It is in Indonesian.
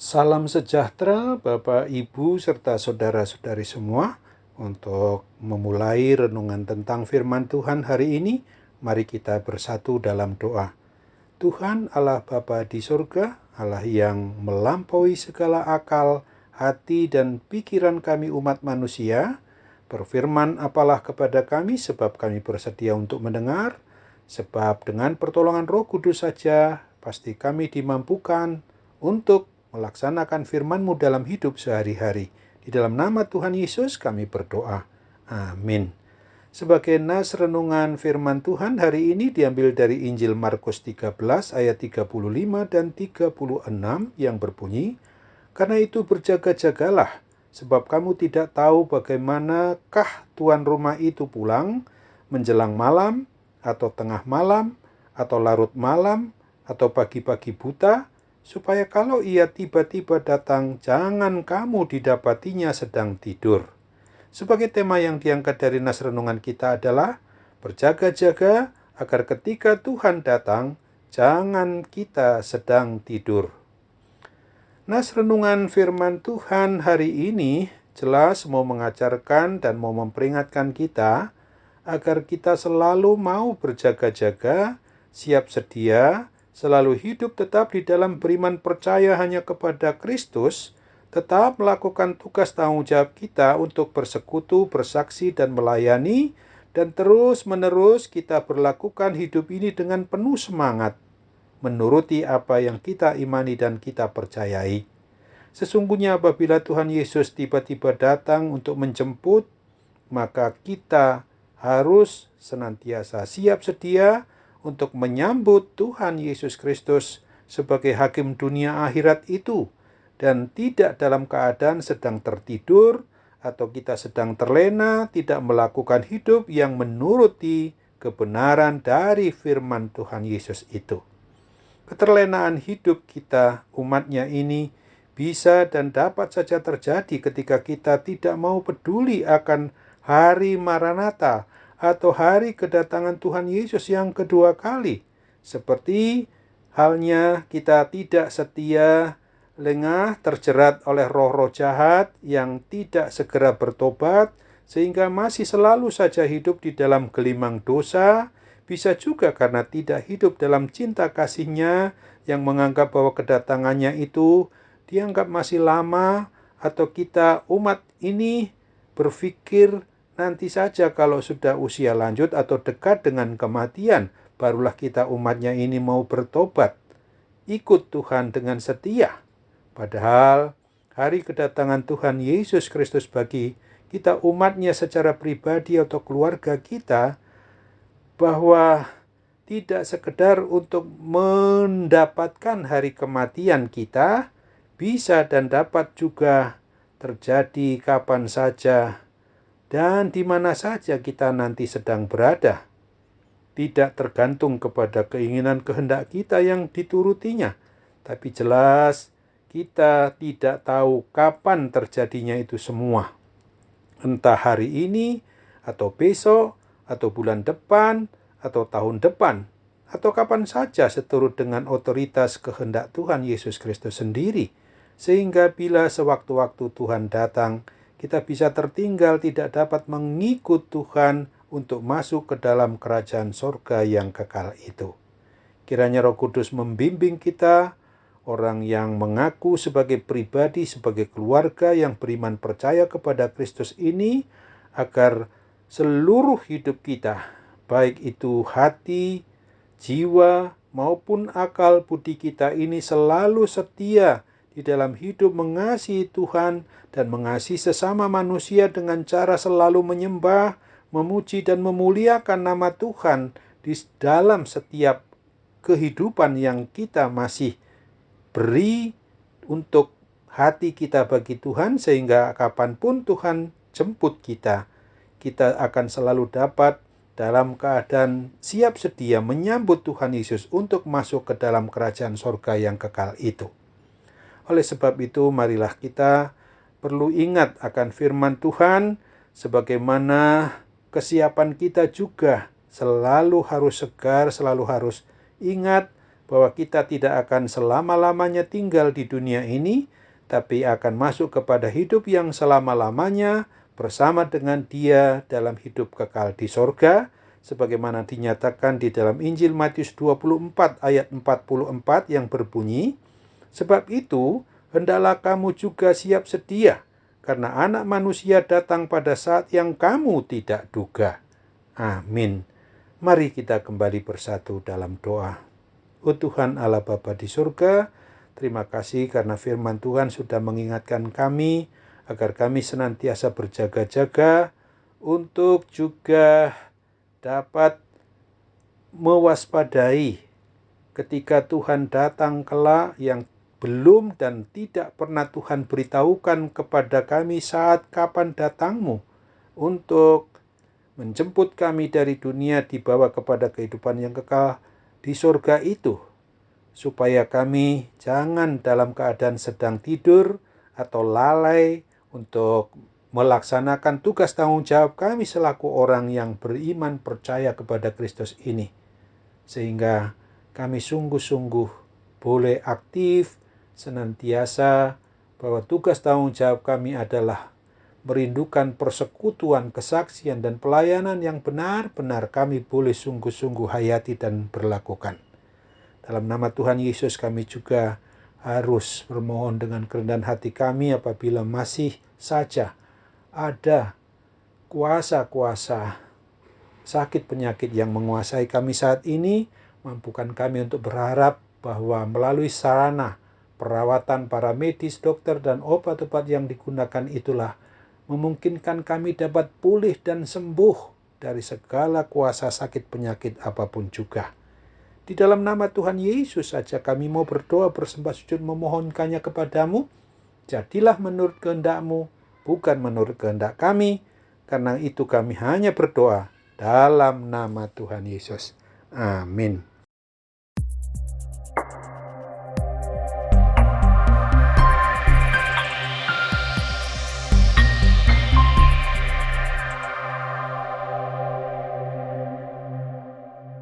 Salam sejahtera Bapak, Ibu, serta saudara-saudari semua. Untuk memulai renungan tentang firman Tuhan hari ini, mari kita bersatu dalam doa. Tuhan Allah Bapa di surga, Allah yang melampaui segala akal, hati, dan pikiran kami umat manusia, berfirman apalah kepada kami sebab kami bersedia untuk mendengar, sebab dengan pertolongan Roh Kudus saja pasti kami dimampukan untuk melaksanakan firman-Mu dalam hidup sehari-hari. Di dalam nama Tuhan Yesus kami berdoa. Amin. Sebagai nas renungan firman Tuhan hari ini diambil dari Injil Markus 13 ayat 35 dan 36 yang berbunyi, "Karena itu berjaga-jagalah, sebab kamu tidak tahu bagaimanakah tuan rumah itu pulang menjelang malam, atau tengah malam, atau larut malam, atau pagi-pagi buta, supaya kalau ia tiba-tiba datang, jangan kamu didapatinya sedang tidur." Sebagai tema yang diangkat dari nas renungan kita adalah berjaga-jaga agar ketika Tuhan datang, jangan kita sedang tidur. Nas renungan firman Tuhan hari ini jelas mau mengajarkan dan mau memperingatkan kita agar kita selalu mau berjaga-jaga, siap sedia, selalu hidup tetap di dalam beriman percaya hanya kepada Kristus, tetap melakukan tugas tanggung jawab kita untuk bersekutu, bersaksi, dan melayani, dan terus-menerus kita berlakukan hidup ini dengan penuh semangat, menuruti apa yang kita imani dan kita percayai. Sesungguhnya apabila Tuhan Yesus tiba-tiba datang untuk menjemput, maka kita harus senantiasa siap sedia untuk menyambut Tuhan Yesus Kristus sebagai hakim dunia akhirat itu, dan tidak dalam keadaan sedang tertidur atau kita sedang terlena, tidak melakukan hidup yang menuruti kebenaran dari firman Tuhan Yesus itu. Keterlenaan hidup kita, umatnya ini, bisa dan dapat saja terjadi ketika kita tidak mau peduli akan hari Maranatha atau hari kedatangan Tuhan Yesus yang kedua kali. Seperti halnya kita tidak setia, lengah, terjerat oleh roh-roh jahat yang tidak segera bertobat, sehingga masih selalu saja hidup di dalam gelimang dosa. Bisa juga karena tidak hidup dalam cinta kasih-Nya yang menganggap bahwa kedatangannya itu dianggap masih lama, atau kita umat ini berpikir nanti saja kalau sudah usia lanjut atau dekat dengan kematian, barulah kita umatnya ini mau bertobat, ikut Tuhan dengan setia. Padahal hari kedatangan Tuhan Yesus Kristus bagi kita umatnya secara pribadi atau keluarga kita, bahwa tidak sekedar untuk mendapatkan hari kematian kita, bisa dan dapat juga terjadi kapan saja dan di mana saja kita nanti sedang berada. Tidak tergantung kepada keinginan kehendak kita yang diturutinya, tapi jelas kita tidak tahu kapan terjadinya itu semua. Entah hari ini, atau besok, atau bulan depan, atau tahun depan, atau kapan saja seturut dengan otoritas kehendak Tuhan Yesus Kristus sendiri. Sehingga bila sewaktu-waktu Tuhan datang, kita bisa tertinggal tidak dapat mengikut Tuhan untuk masuk ke dalam kerajaan sorga yang kekal itu. Kiranya Roh Kudus membimbing kita, orang yang mengaku sebagai pribadi, sebagai keluarga yang beriman percaya kepada Kristus ini, agar seluruh hidup kita, baik itu hati, jiwa, maupun akal budi kita ini selalu setia di dalam hidup mengasihi Tuhan dan mengasihi sesama manusia dengan cara selalu menyembah, memuji, dan memuliakan nama Tuhan di dalam setiap kehidupan yang kita masih beri untuk hati kita bagi Tuhan, sehingga kapanpun Tuhan jemput kita, kita akan selalu dapat dalam keadaan siap sedia menyambut Tuhan Yesus untuk masuk ke dalam kerajaan sorga yang kekal itu. Oleh sebab itu, marilah kita perlu ingat akan firman Tuhan, sebagaimana kesiapan kita juga selalu harus segar, selalu harus ingat bahwa kita tidak akan selama-lamanya tinggal di dunia ini, tapi akan masuk kepada hidup yang selama-lamanya bersama dengan Dia dalam hidup kekal di sorga, sebagaimana dinyatakan di dalam Injil Matius 24 ayat 44 yang berbunyi, "Sebab itu, hendaklah kamu juga siap sedia, karena Anak Manusia datang pada saat yang kamu tidak duga." Amin. Mari kita kembali bersatu dalam doa. Oh Tuhan Allah Bapa di surga, terima kasih karena firman Tuhan sudah mengingatkan kami agar kami senantiasa berjaga-jaga untuk juga dapat mewaspadai ketika Tuhan datang kelak yang belum dan tidak pernah Tuhan beritahukan kepada kami saat kapan datang-Mu untuk menjemput kami dari dunia dibawa kepada kehidupan yang kekal di surga itu, supaya kami jangan dalam keadaan sedang tidur atau lalai untuk melaksanakan tugas tanggung jawab kami selaku orang yang beriman percaya kepada Kristus ini, sehingga kami sungguh-sungguh boleh aktif senantiasa bahwa tugas tanggung jawab kami adalah merindukan persekutuan, kesaksian, dan pelayanan yang benar-benar kami boleh sungguh-sungguh hayati dan berlakukan. Dalam nama Tuhan Yesus kami juga harus bermohon dengan kerendahan hati kami apabila masih saja ada kuasa-kuasa sakit penyakit yang menguasai kami saat ini. Mampukan kami untuk berharap bahwa melalui sarana perawatan para medis, dokter, dan obat-obat yang digunakan itulah memungkinkan kami dapat pulih dan sembuh dari segala kuasa sakit penyakit apapun juga. Di dalam nama Tuhan Yesus saja kami mau berdoa, bersembah sujud, memohonkannya kepadamu. Jadilah menurut kehendak-Mu, bukan menurut kehendak kami. Karena itu kami hanya berdoa dalam nama Tuhan Yesus. Amin.